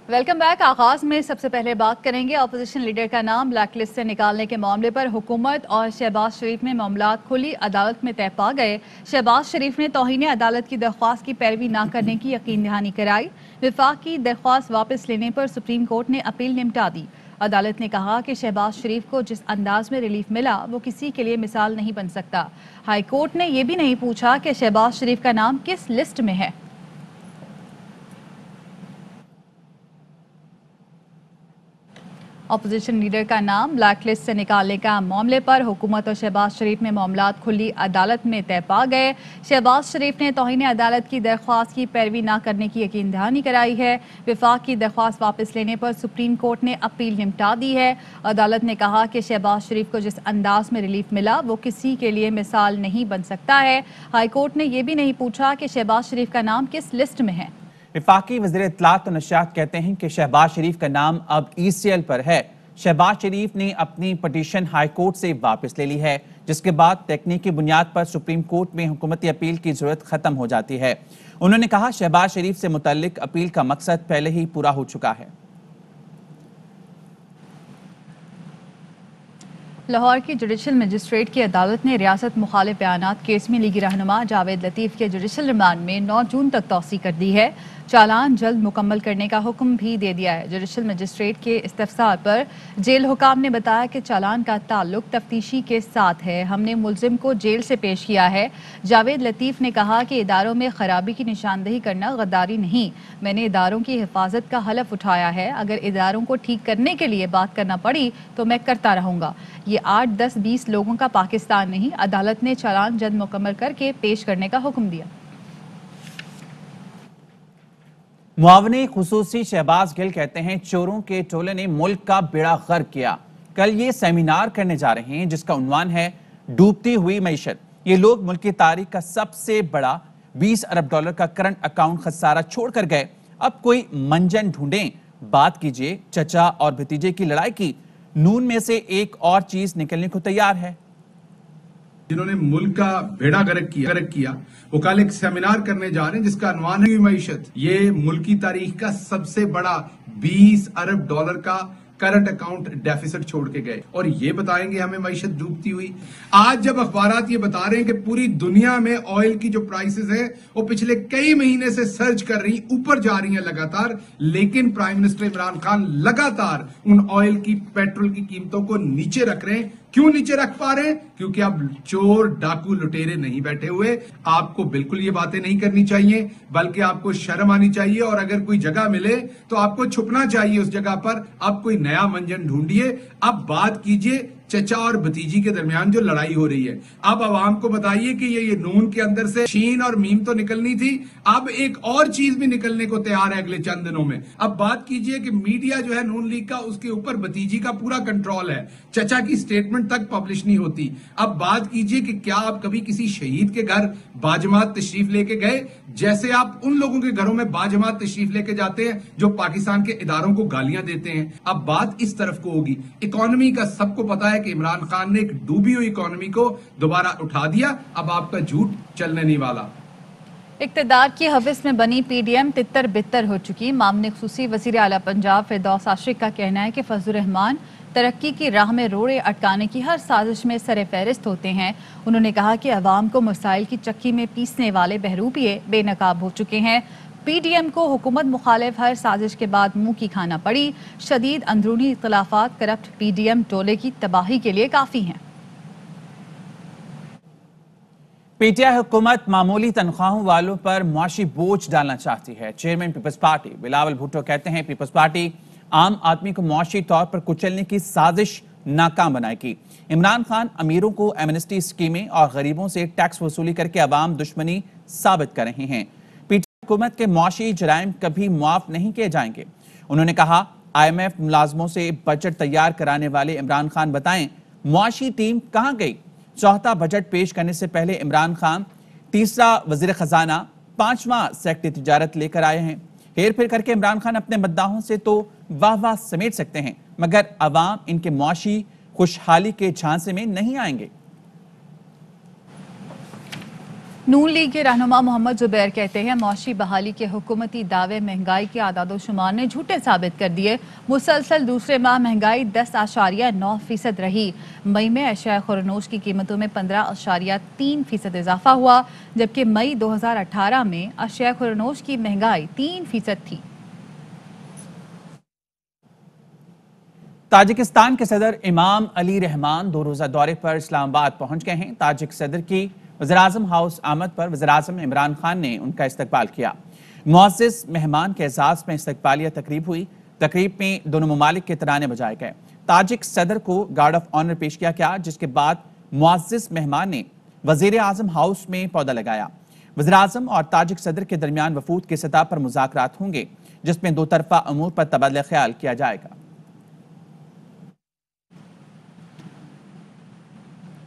Welcome back. आगाज में सबसे पहले बात करेंगे अपोजिशन लीडर का नाम ब्लैक लिस्ट से निकालने के मामले पर हुकूमत और शहबाज शरीफ में मामलात खुली अदालत में तय पा गए। शहबाज शरीफ ने तौहीन अदालत की दरख्वास्त की पैरवी न करने की यकीन दहानी कराई। विफाक की दरख्वास्त वापस लेने पर सुप्रीम कोर्ट ने अपील निपटा दी। अदालत ने कहा कि शहबाज शरीफ को जिस अंदाज में रिलीफ मिला वो किसी के लिए मिसाल नहीं बन सकता। हाई कोर्ट ने यह भी नहीं पूछा कि शहबाज शरीफ का नाम किस लिस्ट में है। अपोजिशन लीडर का नाम ब्लैक लिस्ट से निकालने का मामले पर हुकूमत और शहबाज शरीफ में मामलात खुली अदालत में तय पा गए। शहबाज शरीफ ने तौहीन अदालत की दरख्वास्त की पैरवी न करने की यकीन दहानी कराई है। विफाक की दरख्वास्त वापस लेने पर सुप्रीम कोर्ट ने अपील निपटा दी है। अदालत ने कहा कि शहबाज शरीफ को जिस अंदाज में रिलीफ मिला वो किसी के लिए मिसाल नहीं बन सकता है। हाई कोर्ट ने यह भी नहीं पूछा कि शहबाज शरीफ का नाम किस लिस्ट में है। वफाकी वज़ीर इत्तलात और नशियात कहते हैं कि शहबाज शरीफ का नाम अब ECL पर है। शहबाज शरीफ ने अपनी पटिशन हाई कोर्ट से वापस ले ली है, जिसके बाद तकनीकी बुनियाद पर सुप्रीम कोर्ट में हुकूमती अपील की जरूरत खत्म हो जाती है। उन्होंने कहा शहबाज शरीफ से मुतल्लिक अपील का मकसद पहले ही पूरा हो चुका है। लाहौर की जुडिशल मजिस्ट्रेट की अदालत ने रियासत मुखालिफ बयानात केस में लीगी रहनुमा जावेद लतीफ़ के जुडिशल रिमांड में 9 जून तक तौसी कर दी है। चालान जल्द मुकम्मल करने का हुक्म भी दे दिया है। जुडिशल मजिस्ट्रेट के इस्तफसार पर जेल हुकाम ने बताया कि चालान का ताल्लुक तफ्तीशी के साथ है। हमने मुलजिम को जेल से पेश किया है। जावेद लतीफ़ ने कहा कि इदारों में खराबी की निशानदही करना गद्दारी नहीं, मैंने इदारों की हिफाजत का हलफ उठाया है। अगर इदारों को ठीक करने के लिए बात करना पड़ी तो मैं करता रहूँगा। ये 8, 10, 20 लोगों का पाकिस्तान नहीं। अदालत ने चालान जल्द मुकम्मल करके पेश करने का हुक्म दिया। मुआवने खुसूसी शहबाज गिल कहते हैं चोरों के टोले ने मुल्क का बेड़ा गर्क किया। कल ये सेमिनार करने जा रहे हैं जिसका उन्वान है डूबती हुई मईशत। ये लोग मुल्क की तारीख का सबसे बड़ा 20 अरब डॉलर का करंट अकाउंट खसारा छोड़ कर गए। अब कोई मंजन ढूंढें। बात कीजिए चचा और भतीजे की लड़ाई की। नून में से एक और चीज निकलने को तैयार है। जिन्होंने मुल्क का बेड़ा गर्क किया वो कल एक सेमिनार करने जा रहे हैं जिसका अनुमान है मईशत। ये मुल्क की तारीख का सबसे बड़ा 20 अरब डॉलर का करंट अकाउंट डेफिसिट छोड़ के गए और ये बताएंगे हमें मईशत डूबती हुई। आज जब अखबारात ये बता रहे हैं कि पूरी दुनिया में ऑयल की जो प्राइसेस है वो पिछले कई महीने से सर्ज कर रही, ऊपर जा रही हैं लगातार, लेकिन प्राइम मिनिस्टर इमरान खान लगातार उन ऑयल की, पेट्रोल की कीमतों को नीचे रख रहे हैं। क्यों नीचे रख पा रहे हैं? क्योंकि अब चोर, डाकू, लुटेरे नहीं बैठे हुए। आपको बिल्कुल ये बातें नहीं करनी चाहिए, बल्कि आपको शर्म आनी चाहिए और अगर कोई जगह मिले तो आपको छुपना चाहिए उस जगह पर। अब कोई नया मंजन ढूंढिए। अब बात कीजिए चचा और भतीजी के दरमियान जो लड़ाई हो रही है। अब आवाम को बताइए कि ये नून के अंदर से शीन और मीम तो निकलनी थी, अब एक और चीज भी निकलने को तैयार है अगले चंद दिनों में। अब बात कीजिए कि मीडिया जो है नून लीग का, उसके ऊपर भतीजी का पूरा कंट्रोल है, चचा की स्टेटमेंट तक पब्लिश नहीं होती। अब बात कीजिए कि क्या आप कभी किसी शहीद के घर बाजमात तशरीफ लेके गए, जैसे आप उन लोगों के घरों में बाजमात तशरीफ लेके जाते हैं जो पाकिस्तान के इदारों को गालियां देते हैं। अब बात इस तरफ को होगी। इकोनॉमी का सबको पता है कि इमरान खान ने एक डूबी हुई इकोनॉमी को दोबारा उठा दिया। अब आपका झूठ चलने नहीं वाला। इक्तदार की हविस में बनी PDM तितर बितर हो चुकी। मामले खुसूसी वज़ीर आला पंजाब फिरदौस आशिक का कहना है कि फजलुर रहमान तरक्की की राह में रोड़े अटकाने की हर साजिश में सरे फहरिस्त होते हैं। उन्होंने कहा कि अवाम को मसाइल की चक्की में पीसने वाले बहरूपिये बेनकाब हो चुके हैं। PDM को हुकूमत मुखालिफ हर साजिश के बाद मुंह की खाना पड़ी। शदीद अंदरूनी इख्तिलाफात करप्ट PDM टोले की तबाही के लिए काफी हैं। PTI हुकूमत मामूली तनख्वाहों वालों पर मुआशी बोझ डालना चाहती है। चेयरमैन पीपल्स पार्टी बिलावल भुट्टो कहते हैं पीपल्स पार्टी आम आदमी को मुआशी तौर पर कुचलने की साजिश नाकाम बनाएगी। इमरान खान अमीरों को एमनेस्टी स्कीमें और गरीबों से टैक्स वसूली करके अवाम दुश्मनी साबित कर रहे हैं। हुकूमत के मुआशी जराइम कभी मुआफ नहीं किए जाएंगे। उन्होंने कहा IMF मुलाजमों से बजट तैयार कराने वाले इमरान खान बताएं मुआशी टीम कहां गई। चौथा बजट पेश करने से पहले इमरान खान तीसरा वजीर खजाना, 5वां सेक्रेटरी तिजारत लेकर आए हैं। हेर फेर करके इमरान खान अपने मद्दाहों से तो वाह वाह समेट सकते हैं, मगर अवाम इनके मुआशी खुशहाली के झांसे में नहीं आएंगे। नून लीग के रहनुमा मोहम्मद जुबैर कहते हैं मौशी बहाली के हुकूमती दावे महंगाई के आदादोशुमार ने झूठे साबित कर दिए। मुसलसल दूसरे माह महंगाई 10.9% रही। मई में अशिया खुरनोश की कीमतों में 15.3% इजाफा हुआ, जबकि मई 2018 में अशिया खुरनोश की महंगाई 3% थी। ताजिकिस्तान के सदर इमाम अली रहमान 2 रोज़ा दौरे पर इस्लामाबाद पहुंच गए हैं। ताजिक सदर की वज़ीर-ए-आज़म हाउस आमद पर वज़ीर-ए-आज़म इमरान खान ने उनका इस्तकबाल किया। मुअज़्ज़िज़ मेहमान के एजाज़ में इस्तकबालिया तकरीब हुई। तकरीब में दोनों ममालिक के तराने बजाए गए। ताजिक सदर को गार्ड ऑफ ऑनर पेश किया गया, जिसके बाद मुअज़्ज़िज़ मेहमान ने वज़ीर-ए-आज़म हाउस में पौधा लगाया। वज़ीर-ए-आज़म और ताजिक सदर के दरमियान वफूद की सतह पर मुज़ाकरात होंगे, जिसमें दो तरफ़ा अमूर पर तबादला ख्याल किया जाएगा।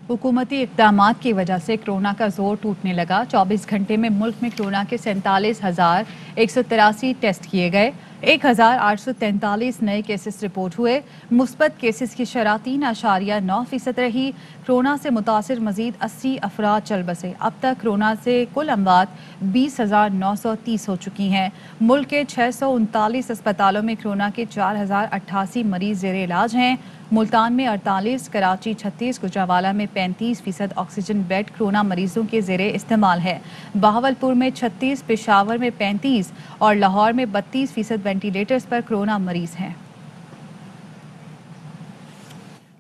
हुकूमती इक़दामात की वजह से कोरोना का जोर टूटने लगा। 24 घंटे में मुल्क में कोरोना के 47,183 टेस्ट किए गए। 1,843 नए केसेस रिपोर्ट हुए। मुस्बत केसेस की शरह 3.9% रही। कोरोना से मुतासिर मजीद 80 अफराद चल बसे। अब तक कोरोना से कुल अमवात 20,930 हो चुकी हैं। मुल्क के 639 अस्पतालों में कोरोना के 4,088 मरीज ज़ेरे इलाज हैं। मुल्तान में 48, कराची 36, गुजरांवाला में 35% ऑक्सीजन बेड कोरोना मरीजों के ज़ेरे इस्तेमाल है। बहावलपुर में 36, पेशावर में 35 और लाहौर में 32% वेंटिलेटर्स पर कोरोना मरीज हैं।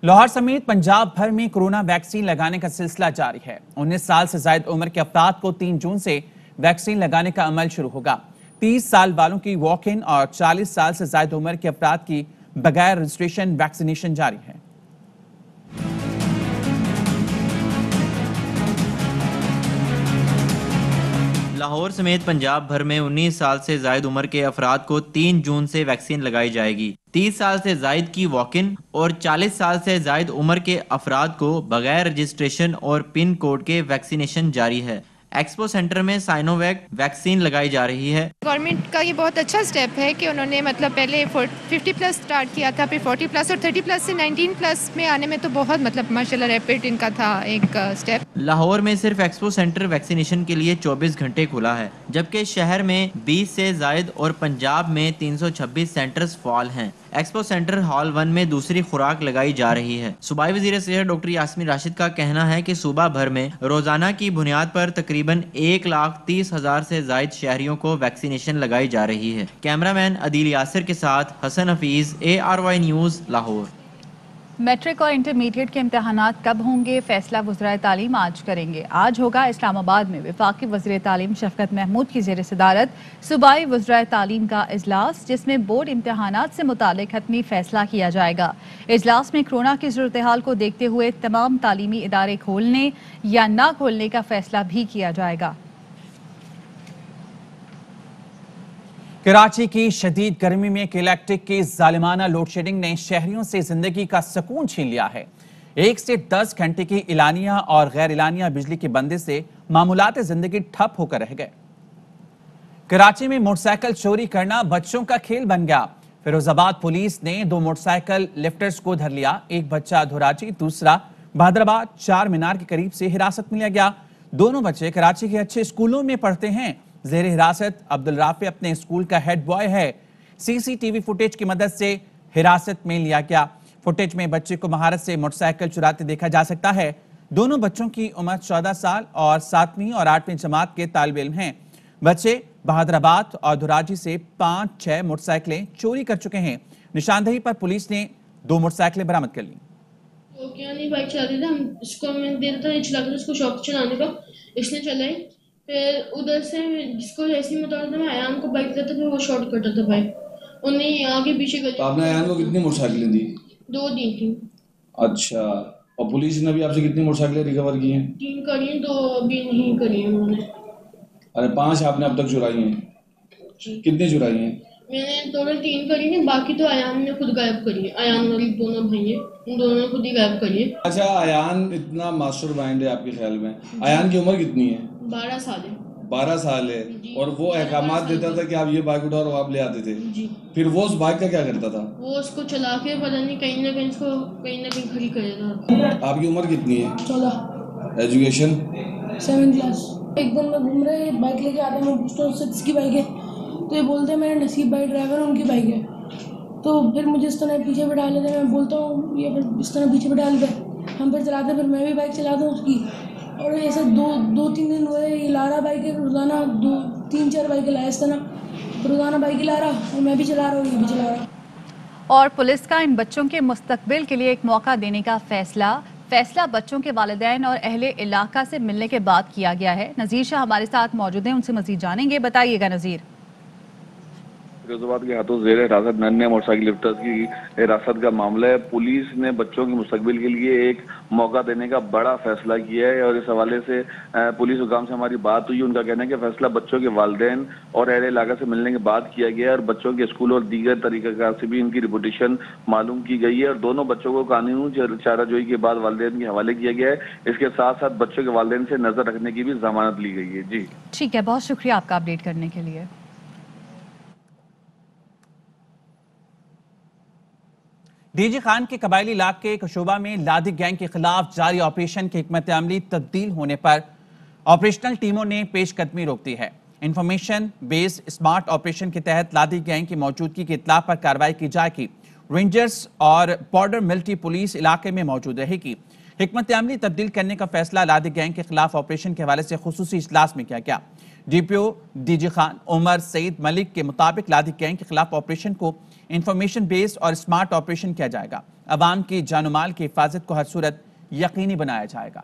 लाहौर समेत पंजाब भर में कोरोना वैक्सीन लगाने का सिलसिला जारी है। 19 साल से ज्यादा उम्र के अफराद को 3 जून से वैक्सीन लगाने का अमल शुरू होगा। 30 साल वालों की वॉक इन और 40 साल से ज्यादा उम्र के अफराद की बगैर रजिस्ट्रेशन वैक्सीनेशन जारी है। लाहौर समेत पंजाब भर में 19 साल से जायद उम्र के अफराद को 3 जून से वैक्सीन लगाई जाएगी। 30 साल से जायद की वॉक इन और 40 साल से जायद उम्र के अफराद को बगैर रजिस्ट्रेशन और पिन कोड के वैक्सीनेशन जारी है। एक्सपो सेंटर में साइनोवैक वैक्सीन लगाई जा रही है। गवर्नमेंट का ये बहुत अच्छा स्टेप है कि उन्होंने मतलब पहले 50 प्लस स्टार्ट किया था, फिर 40 प्लस और 30 प्लस से 19 प्लस में आने में तो बहुत मतलब माशाल्लाह रैपिड इनका था एक स्टेप। लाहौर में सिर्फ एक्सपो सेंटर वैक्सीनेशन के लिए 24 घंटे खुला है, जबकि शहर में 20 से जायद और पंजाब में 326 सेंटर्स फाल हैं। एक्सपो सेंटर हॉल 1 में दूसरी खुराक लगाई जा रही है। सूबाई वज़ीर सेहत डॉक्टर यास्मीन राशिद का कहना है कि सूबा भर में रोजाना की बुनियाद पर तकरीबन 1,30,000 से जायद शहरियों को वैक्सीनेशन लगाई जा रही है। कैमरामैन अदील यासिर के साथ हसन हफीज, ARY न्यूज़, लाहौर। मैट्रिक और इंटरमीडिएट के इम्तहानात कब होंगे, फैसला वज़राए तालीम आज करेंगे। आज होगा इस्लामाबाद में वफाकी वज़ीर तालीम शफकत महमूद की ज़ेर सदारत सूबाई वज़राए तालीम का इजलास, जिसमें बोर्ड इम्तहानात से मुतालिक हतमी फैसला किया जाएगा। इजलास में कोरोना की सूरत हाल को देखते हुए तमाम तालीमी इदारे खोलने या ना खोलने का फैसला भी किया जाएगा। कराची की शदीद गर्मी में इलेक्ट्रिक की जालिमाना लोड शेडिंग ने शहरियों से जिंदगी का सुकून छीन लिया है। 1 से 10 घंटे की इलानिया और गैर इलानिया बिजली के बंदे से मामूलात जिंदगी ठप होकर रह गए। कराची में मोटरसाइकिल चोरी करना बच्चों का खेल बन गया। फिरोजाबाद पुलिस ने 2 मोटरसाइकिल लिफ्टर्स को धर लिया। एक बच्चा धोराजी, दूसरा बहादुराबाद 4 मीनार के करीब से हिरासत में लिया गया। दोनों बच्चे कराची के अच्छे स्कूलों में पढ़ते हैं। ज़ेर हिरासत अब्दुल राफी अपने स्कूल का हेड बॉय है। CCTV फुटेज की मदद से हिरासत में लिया गया। फुटेज में बच्चे को महारत से मोटरसाइकिल चुराते देखा जा सकता है। दोनों बच्चों की उम्र 14 साल और 7वीं और 8वीं जमात के तालिब इल्म हैं। बच्चे बहादुराबाद और धोराजी से 5-6 मोटरसाइकिलें चोरी कर चुके हैं। निशानदेही पर पुलिस ने 2 मोटरसाइकिलें बरामद कर ली। तो क्या नहीं, बाइक चला रही था, हम इसको मैंने दे रहा था, ये चला कर इसको शौक चलाने का, इसने चलाई। फिर उधर से जिसको जैसे ही बता रहा था, मैं अयान को बाइक देता था, वो शॉर्ट करता था बाइक, उन्हें आगे पीछे कर। तो आपने अयान को कितनी मोटरसाइकिलें दी? 2 दी थी। अच्छा, और पुलिस ने भी आपसे कितनी मोटरसाइकिलें रिकवर की हैं? 3 करी हैं, 2 अभी नहीं करी हैं उन्होंने। अरे 5 आपने अब तक चुराई हैं? कितनी चुराई हैं? मैंने टोटल 3 करी हैं, बाकी तो अयान ने खुद गायब करी है। अयान वाली दोनों भाई हैं, उन दोनों ने खुद ही गायब करी है। अच्छा, अयान इतना मास्टरमाइंड है आपके ख्याल में? अयान की उम्र कितनी है? 12 साल है। 12 साल है। और वो अहकामात देता था कि आप ये बाइक उठाओ और आप ले आते थे जी। फिर वो उस बाइक का क्या करता था? वो उसको चला के पता नहीं कहीं ना कहीं इसको कहीं ना कहीं खड़ी कर देता था। आपकी उम्र कितनी है? 14। एजुकेशन? 7 क्लास। ایک دن میں گھوم رہے بائک لے کے آتے ہیں, میں پوچھتا ہوں اس سے کس کی بائک ہے, تو یہ بولتے ہیں میرے نصیب بھائی ڈرائیور ان کی بائک ہے. تو پھر مجھے اس طرح پیچھے بٹھا لیتے ہیں, میں بولتا ہوں یہ پھر اس طرح پیچھے بٹھا لیتے ہیں, ہم پھر چلاتے ہیں, پھر میں بھی بائک چلاتا ہوں اس کی. اور ایسے دو تین دن ہوئے, یہ لا رہا بائک ہے روزانہ, 2-3-4 بائکیں لایا اس طرح روزانہ بائک لا رہا, اور میں بھی چلا رہا ہوں, یہ بھی چلا رہا. اور پولیس کا ان بچوں کے مستقبل کے لیے ایک موقع دینے کا فیصلہ بچوں کے والدین اور اہل علاقہ سے ملنے کے بعد کیا گیا ہے. نذیر شاہ ہمارے ساتھ موجود ہیں, ان سے مزید جانیں گے. بتائیے گا نذیر. فیروزآباد کے ہاتھوں زیر حراست ننھے موٹر سائیکل لفٹرز کی حراست کا معاملہ ہے. پولیس نے بچوں کے مستقبل کے لیے ایک موقع دینے کا بڑا فیصلہ کیا ہے, اور اس حوالے سے پولیس حکام سے ہماری بات ہوئی. ان کا کہنا ہے کہ فیصلہ بچوں کے والدین اور اہل علاقہ سے ملنے کے بعد کیا گیا ہے, اور بچوں کے اسکول اور دیگر طریقہ کار سے بھی ان کی رپوٹیشن معلوم کی گئی ہے, اور دونوں بچوں کو قانونی چارہ جوئی کے بعد والدین کے حوالے کیا گیا ہے. اس کے ساتھ ساتھ بچوں کے والدین سے نظر رکھنے کی بھی ضمانت لی گئی ہے. جی ٹھیک ہے, بہت شکریہ آپ کا اپڈیٹ کرنے کے لیے. ڈی جی خان کے قبائلی علاقے کے شعبہ میں لادی گینگ کے خلاف جاری آپریشن کی حکمت عملی تبدیل ہونے پر آپریشنل ٹیموں نے پیش قدمی روک دی ہے. انفارمیشن بیس اسمارٹ آپریشن کے تحت لادی گینگ کی موجودگی کی اطلاع پر کارروائی کی جائے گی. رینجرز اور بارڈر ملٹری پولیس علاقے میں موجود رہے گی. حکمت عملی تبدیل کرنے کا فیصلہ لادی گینگ کے خلاف آپریشن کے حوالے سے خصوصی اجلاس میں کیا گیا. D P O D G Khan Umar Saeed Malik کے مطابق لادی گینگ کے خلاف آپریشن کو انفارمیشن بیس اور اسمارٹ آپریشن کیا جائے گا. عوام کی جان و مال کی حفاظت کو ہر صورت یقینی بنایا جائے گا.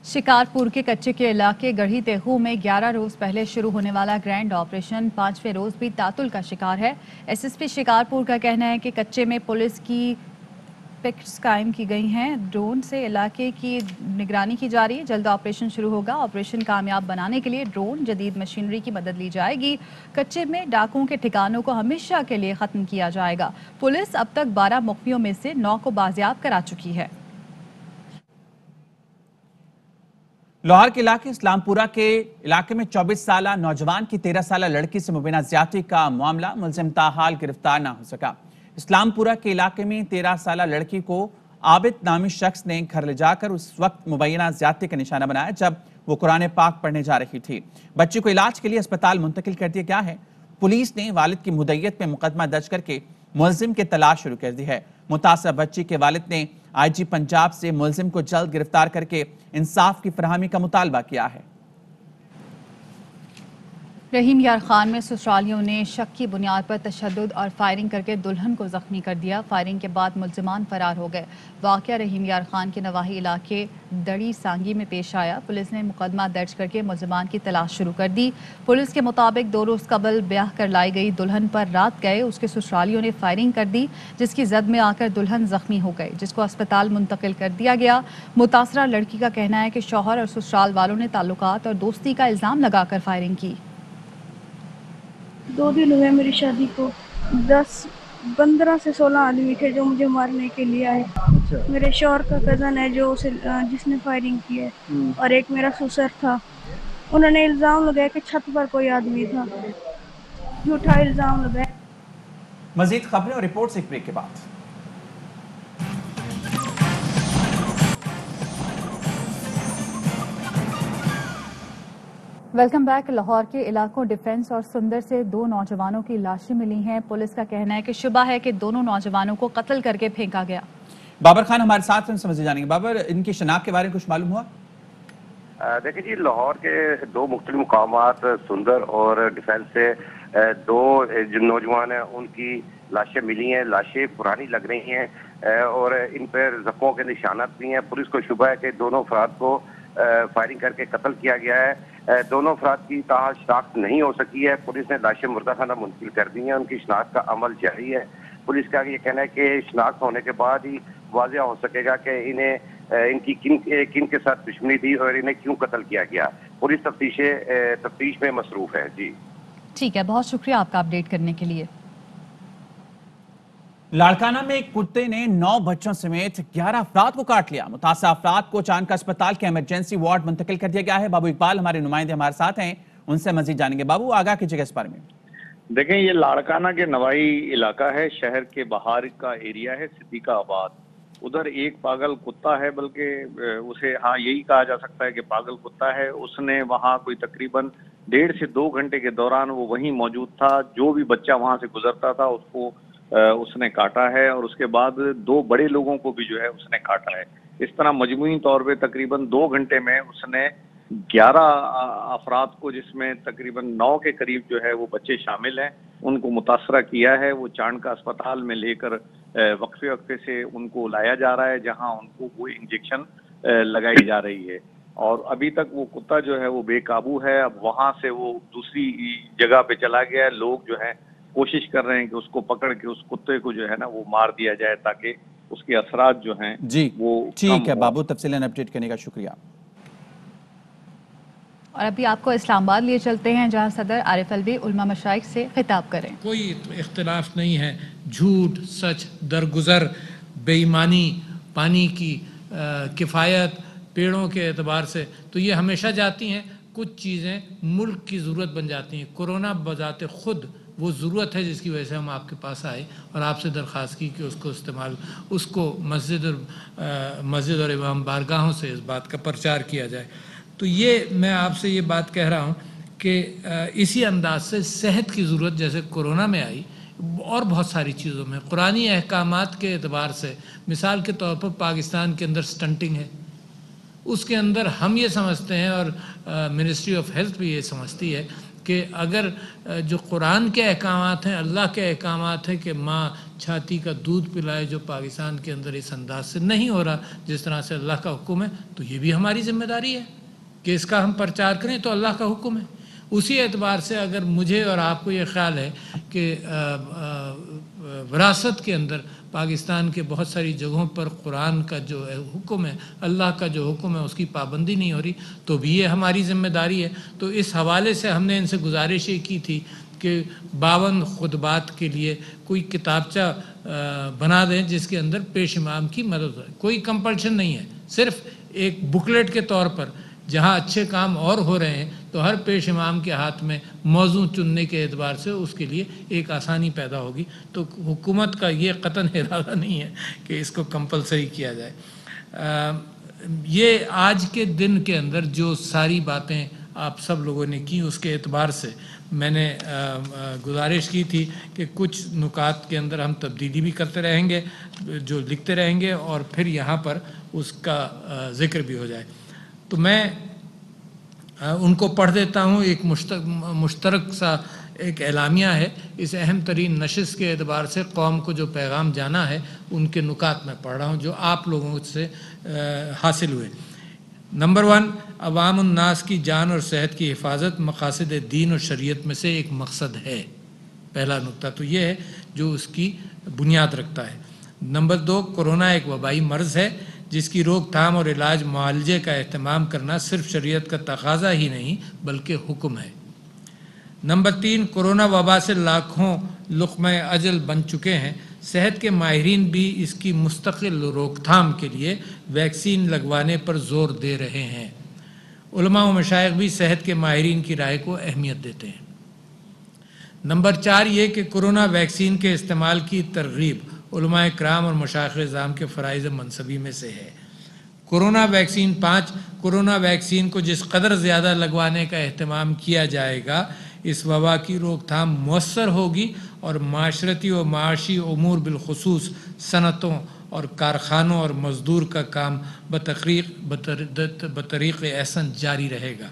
شکارپور کے کچے کے علاقے گڑھی تیہو میں 11 روز پہلے شروع ہونے والا گرینڈ آپریشن 5ویں روز بھی تعطل کا شکار ہے. ایس ایس پی شکارپور کا کہنا ہے کہ کچے میں پولیس کی پکٹس قائم کی گئی ہیں, ڈرون سے علاقے کی نگرانی کی جا رہی ہے. جلد آپریشن شروع ہوگا. آپریشن کامیاب بنانے کے لیے ڈرون جدید مشینری کی مدد لی جائے گی. کچے میں ڈاکوؤں کے ٹھکانوں کو ہمیشہ کے لیے ختم کیا جائے گا. پولیس اب تک 12 مخفیوں میں سے 9 کو بازیاب کرا چکی ہے. لاہور کے علاقے اسلام پورہ کے علاقے میں 24 سالہ نوجوان کی 13 سالہ لڑکی سے مبینہ زیادتی کا معاملہ, ملزم تاحال گرفتار نہ ہو سکا. اسلام پورہ کے علاقے میں 13 سالہ لڑکی کو عابد نامی شخص نے گھر لے جا کر اس وقت مبینہ زیادتی کا نشانہ بنایا جب وہ قرآن پاک پڑھنے جا رہی تھی. بچی کو علاج کے لیے اسپتال منتقل کر دیا گیا ہے. پولیس نے والد کی مدعیت میں مقدمہ درج کر کے ملزم کی تلاش شروع کر دی ہے. متاثرہ بچی کے والد نے آئی جی پنجاب سے ملزم کو جلد گرفتار کر کے انصاف کی فراہمی کا مطالبہ کیا ہے. رحیم یار خان میں سسرالیوں نے شک کی بنیاد پر تشدد اور فائرنگ کر کے دلہن کو زخمی کر دیا. فائرنگ کے بعد ملزمان فرار ہو گئے. واقعہ رحیم یار خان کے نواحی علاقے دڑی سانگی میں پیش آیا. پولیس نے مقدمہ درج کر کے ملزمان کی تلاش شروع کر دی. پولیس کے مطابق 2 روز قبل بیاہ کر لائی گئی دلہن پر رات گئے اس کے سسرالیوں نے فائرنگ کر دی, جس کی زد میں آ کر دلہن زخمی ہو گئی, جس کو اسپتال منتقل کر دیا گیا. متاثرہ لڑکی کا کہنا ہے کہ شوہر اور سسرال والوں نے تعلقات اور دوستی کا الزام لگا کر فائرنگ کی. 2 دن ہوئے میری شادی کو. 15 سے 16 آدمی تھے جو مجھے مارنے کے لیے آئے. میرے شوہر کا کزن ہے جس نے فائرنگ کی ہے, اور ایک میرا سسر تھا. انہوں نے الزام لگایا کہ چھت پر کوئی آدمی تھا. جھوٹا الزام لگایا. مزید خبریں اور رپورٹس ایک بریک کے بعد. Welcome back. لاہور کے علاقوں ڈیفنس اور سندر سے 2 نوجوانوں کی لاشیں ملی ہیں. پولیس کا کہنا ہے کہ شبہ ہے کہ دونوں نوجوانوں کو قتل کر کے پھینکا گیا. بابر خان ہمارے ساتھ ہیں, سمجھ جانیں گے. بابر, ان کی شناخت کے بارے میں کچھ معلوم ہوا؟ دیکھیں جی, لاہور کے 2 مختلف مقامات سندر اور ڈیفنس سے 2 جو نوجوان ہیں ان کی لاشیں ملی ہیں. لاشیں پرانی لگ رہی ہیں اور ان پر زخموں کے نشانات بھی ہیں. پولیس کو شبہ ہے کہ دونوں افراد کو فائرنگ کر کے قتل کیا گیا ہے. دونوں افراد کی تاحال شناخت نہیں ہو سکی ہے. پولیس نے لاشیں مردہ خانہ منتقل کر دی ہیں. ان کی شناخت کا عمل جاری ہے. پولیس کا یہ کہنا ہے کہ شناخت ہونے کے بعد ہی واضح ہو سکے گا کہ ان کی کن کے ساتھ دشمنی تھی اور انہیں کیوں قتل کیا گیا. پولیس تفتیش میں مصروف ہے. جی ٹھیک ہے, بہت شکریہ آپ کا اپڈیٹ کرنے کے لیے. لاڑکانہ میں ایک کتے نے 9 بچوں سمیت 11 افراد کو کاٹ لیا. متاثرہ افراد کو چانکا اسپتال کے ایمرجنسی وارڈ منتقل کر دیا گیا ہے. بابو اقبال ہمارے نمائندے ہمارے ساتھ ہیں, ان سے مزید جانیں گے. بابو, آگاہ کیجیے گا اس بارے میں. دیکھیں, یہ لاڑکانہ کے نوائی علاقہ ہے. شہر کے باہر کا ایریا ہے, صدیقہ آباد. उधर एक पागल कुत्ता है, बल्कि उसे हाँ यही कहा जा सकता है कि पागल कुत्ता है। उसने वहाँ कोई तकरीबन 1.5 से 2 घंटे के दौरान वो वहीं मौजूद था। जो भी बच्चा वहाँ से गुजरता था उसको उसने काटा है, और उसके बाद 2 बड़े लोगों को भी जो है उसने काटा है। इस तरह मजमूई तौर पे तकरीबन 2 घंटे में उसने 11 अफराद को, जिसमें तकरीबन 9 के करीब जो है वो बच्चे शामिल हैं, उनको मुतासरा किया है। वो चाणका अस्पताल में लेकर वक्फे वक्फे से उनको लाया जा रहा है, जहां उनको वो इंजेक्शन लगाई जा रही है। और अभी तक वो कुत्ता जो है वो बेकाबू है। अब वहां से वो दूसरी जगह पे चला गया है। लोग जो है कोशिश कर रहे हैं कि उसको पकड़ के उस कुत्ते को जो है ना वो मार दिया जाए, ताकि उसके असरात जो हैं जी वो ठीक है। बाबू, तफसीलन अपडेट करने का शुक्रिया। और अभी आपको इस्लामाबाद लिए चलते हैं, जहां सदर आरिफ अलवी उलमा मशाइख से खिताब करें। कोई इख्तिलाफ नहीं है, झूठ, सच, दरगुजर, बेईमानी, पानी की किफ़ायत, पेड़ों के एतबार से तो ये हमेशा जाती हैं। कुछ चीज़ें मुल्क की ज़रूरत बन जाती हैं। कोरोना बजाते ख़ुद वो ज़रूरत है जिसकी वजह से हम आपके पास आए और आपसे दरख्वास्त की कि उसको मस्जिद और इमाम बारगाहों से इस बात का प्रचार किया जाए। तो ये मैं आपसे ये बात कह रहा हूँ कि इसी अंदाज से सेहत की ज़रूरत जैसे कोरोना में आई और बहुत सारी चीज़ों में कुरानी अहकामात के एतबार से, मिसाल के तौर पर पाकिस्तान के अंदर स्टंटिंग है, उसके अंदर हम ये समझते हैं और मिनिस्ट्री ऑफ हेल्थ भी ये समझती है कि अगर जो कुरान के अहकामात हैं, अल्लाह के अहकामात हैं कि माँ छाती का दूध पिलाए, जो पाकिस्तान के अंदर इस अंदाज से नहीं हो रहा जिस तरह से अल्लाह का हुक्म है, तो ये भी हमारी ज़िम्मेदारी है कि इसका हम प्रचार करें। तो अल्लाह का हुक्म है। उसी एतबार से अगर मुझे और आपको ये ख्याल है कि विरासत के अंदर पाकिस्तान के बहुत सारी जगहों पर कुरान का जो हुक्म है, अल्लाह का जो हुक्म है, उसकी पाबंदी नहीं हो रही, तो भी ये हमारी ज़िम्मेदारी है। तो इस हवाले से हमने इनसे गुजारिश ये की थी कि 52 खुतबात के लिए कोई किताबचा बना दें जिसके अंदर पेश इमाम की मदद हो। कोई कंपल्शन नहीं है, सिर्फ एक बुकलेट के तौर पर जहाँ अच्छे काम और हो रहे हैं तो हर पेश इमाम के हाथ में मौजू चुनने के एतबार से उसके लिए एक आसानी पैदा होगी। तो हुकूमत का ये कतन इरादा नहीं है कि इसको कंपलसरी किया जाए। ये आज के दिन के अंदर जो सारी बातें आप सब लोगों ने की, उसके एतबार से मैंने गुजारिश की थी कि कुछ नुकात के अंदर हम तब्दीली भी करते रहेंगे, जो लिखते रहेंगे, और फिर यहाँ पर उसका ज़िक्र भी हो जाए। तो मैं उनको पढ़ देता हूँ। एक मुश्तरक सा एक एलामिया है। इस अहम तरीन नशिस्त के एतबार से कौम को जो पैगाम जाना है, उनके नुकात में पढ़ रहा हूँ जो आप लोगों से हासिल हुए। नंबर 1, अवाम उन्नास की जान और सेहत की हिफाजत मकासद दीन और शरीयत में से एक मकसद है। पहला नुक्ता तो ये है जो उसकी बुनियाद रखता है। नंबर 2, कोरोना एक वबाई मर्ज़ है जिसकी रोकथाम और इलाज मुआलजे का एहतमाम करना सिर्फ शरीयत का तकाजा ही नहीं बल्कि हुक्म है। नंबर 3, कोरोना वबा से लाखों लुक़्मे अजल बन चुके हैं। सेहत के माहिरीन भी इसकी मुस्तकिल रोकथाम के लिए वैक्सीन लगवाने पर ज़ोर दे रहे हैं। उलमा व मशाइख भी सेहत के माहिरीन की राय को अहमियत देते हैं। नंबर 4 ये कि कोरोना वैक्सीन के इस्तेमाल की तरगीब उलमा इकराम और मशाइख इज़ाम के फ़राइज़ मनसबी में से है। कोरोना वैक्सीन 5, कोरोना वैक्सीन को जिस कदर ज़्यादा लगवाने का एहतमाम किया जाएगा, इस वबा की रोकथाम मुअस्सर होगी और माशरती व माशी उमूर बिलखुसूस सनतों और कारखानों और मज़दूर का काम बतरीक़ एहसन जारी रहेगा।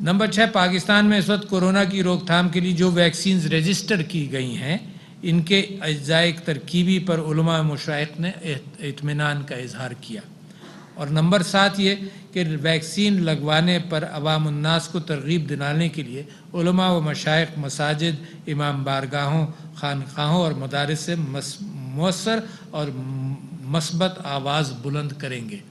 नंबर 6, पाकिस्तान में इस वक्त कोरोना की रोकथाम के लिए जो वैक्सीन रजिस्टर की गई हैं, इनके अज्जाए तरकीबी पर उलमा मशाइख ने इत्मीनान का इजहार किया। और नंबर 7 ये कि वैक्सीन लगवाने पर अवाम उन्नास को तरगीब दिलाने के लिए उलमा व मशाइख मसाजिद, इमाम बारगाहों, खानकाहों और मदारिस से मुअस्सर और मस्बत आवाज़ बुलंद करेंगे।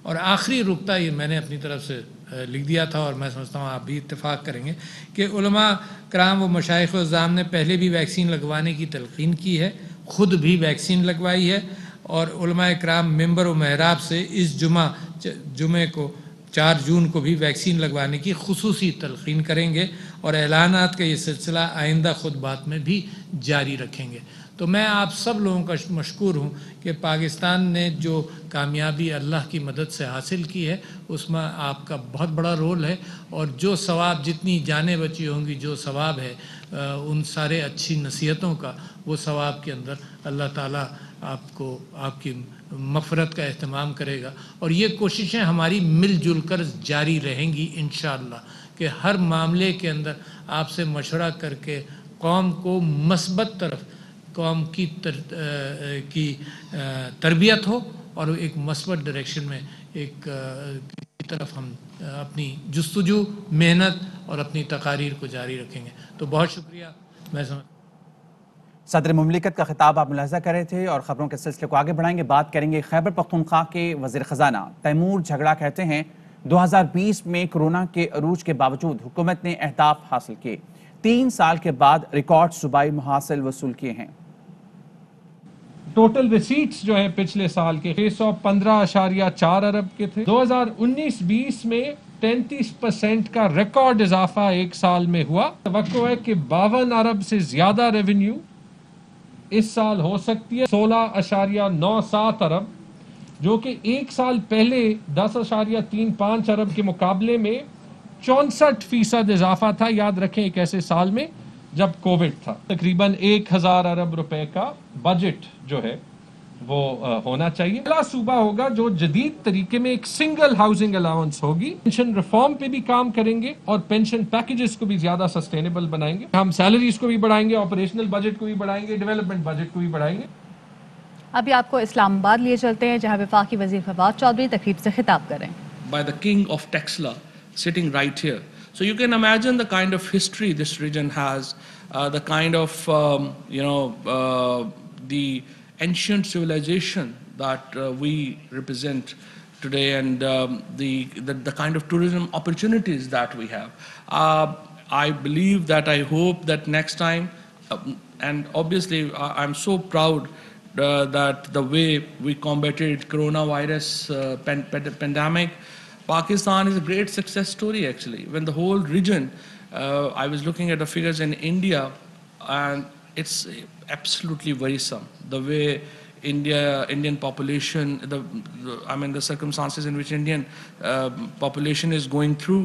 और आखिरी रुकता ये मैंने अपनी तरफ से लिख दिया था और मैं समझता हूँ आप भी इत्तेफाक करेंगे कि उलमा कराम व मशाइख इज़ाम ने पहले भी वैक्सीन लगवाने की तलकीन की है, ख़ुद भी वैक्सीन लगवाई है, और उलमा कराम मिंबर व महराब से इस जुमे को 4 जून को भी वैक्सीन लगवाने की खुसूसी तलकीन करेंगे। اور اعلانات کا یہ سلسلہ آئندہ خطبات میں بھی جاری رکھیں گے. تو میں آپ سب لوگوں کا مشکور ہوں کہ پاکستان نے جو کامیابی اللہ کی مدد سے حاصل کی ہے اس میں آپ کا بہت بڑا رول ہے, اور جو ثواب, جتنی جانیں بچی ہوں گی, جو ثواب ہے ان سارے اچھی نصیحتوں کا, وہ ثواب کے اندر اللہ تعالیٰ آپ کو آپ کی مغفرت کا اہتمام کرے گا. اور یہ کوششیں ہماری مل جل کر جاری رہیں گی انشاءاللہ, کہ ہر معاملے کے اندر آپ سے مشورہ کر کے قوم کو مثبت طرف, قوم کی تربیت ہو, اور ایک مثبت ڈائریکشن میں ایک کی طرف ہم اپنی جستجو, محنت اور اپنی تقاریر کو جاری رکھیں گے. تو بہت شکریہ. میں صدر مملکت کا خطاب آپ ملاحظہ کر رہے تھے, اور خبروں کے سلسلے کو آگے بڑھائیں گے. بات کریں گے خیبر پختونخوا کے وزیر خزانہ تیمور جھگڑا. کہتے ہیں 2020 میں کورونا کے عروج کے باوجود حکومت نے اہداف حاصل کیے. 3 سال کے بعد ریکارڈ صوبائی محاصل وصول کیے ہیں. ٹوٹل ریسیٹس جو ہیں پچھلے سال کے 615.4 ارب کے تھے. 2019-20 میں 33% کا ریکارڈ اضافہ ایک سال میں ہوا. توقع ہے کہ 52 ارب سے زیادہ ریونیو اس سال ہو سکتی ہے. 16.97 ارب جو کہ ایک سال پہلے 10.35 ارب کے مقابلے میں 64% اضافہ تھا. یاد رکھیں ایک ایسے سال میں جب کووڈ تھا. تقریباً 1000 ارب روپے کا بجٹ جو ہے وہ ہونا چاہیے. پہلا صوبہ ہوگا جو جدید طریقے میں ایک سنگل ہاؤسنگ الاؤنس ہوگی. پینشن ریفارم پہ بھی کام کریں گے اور پینشن پیکیجز کو بھی زیادہ سسٹینیبل بنائیں گے. ہم سیلریز کو بھی بڑھائیں گے, آپریشنل بجٹ کو بھی بڑھائیں گے, ڈیولپمنٹ بجٹ کو بھی بڑھائیں گے. ابھی آپ کو اسلام آباد لیے چلتے ہیں جہاں وفاقی وزیر فواد چودھری تقریب سے خطاب کریں. By the king of Texla sitting right here. So you can imagine the kind of history this region has, the kind of the ancient civilization that we represent today, and the kind of tourism opportunities that we have. I believe that, I hope that next time, and obviously I'm so proud that the way we combated coronavirus pandemic, Pakistan is a great success story actually. When the whole region, I was looking at the figures in India, and it's absolutely worrisome the way Indian population, the circumstances in which Indian population is going through,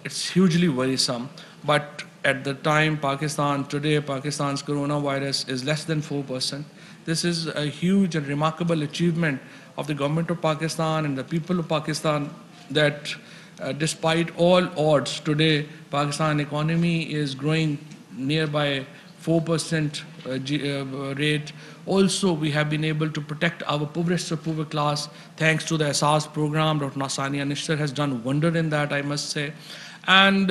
it's hugely worrisome. But at the time, today Pakistan's coronavirus is less than 4%. This is a huge and remarkable achievement of the government of Pakistan and the people of Pakistan, that despite all odds, today Pakistan economy is growing nearby 4% rate. Also, we have been able to protect our poorest of poor class thanks to the Asas program. Dr. Nasania Nishtar has done wonder in that, I must say. And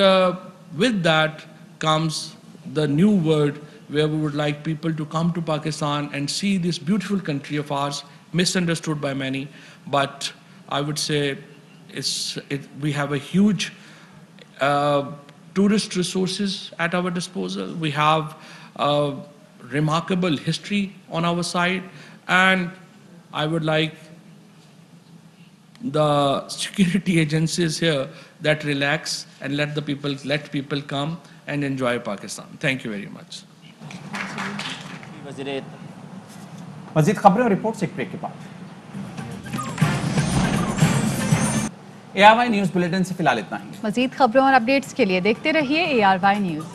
with that comes the new word, where we would like people to come to Pakistan and see this beautiful country of ours, misunderstood by many. But I would say we have a huge tourist resources at our disposal. We have remarkable history on our side, and I would like the security agencies here that relax and let people come and enjoy Pakistan. Thank you very much. مزید خبریں اور report سے ایک break کے بعد. ARY news bulletin سے فی الحال اتنا ہی. مزید خبروں اور اپڈیٹس کے لیے دیکھتے رہیے ARY نیوز.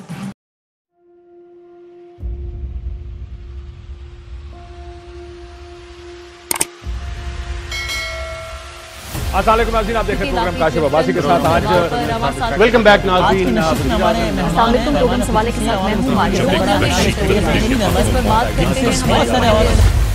السلام علیکم ناظرین, آپ دیکھ رہے ہیں پروگرام کاشف عباسی کے ساتھ. آج ویلکم بیک ناظرین. السلام علیکم. 2 سوالے کے ساتھ میں ہوں.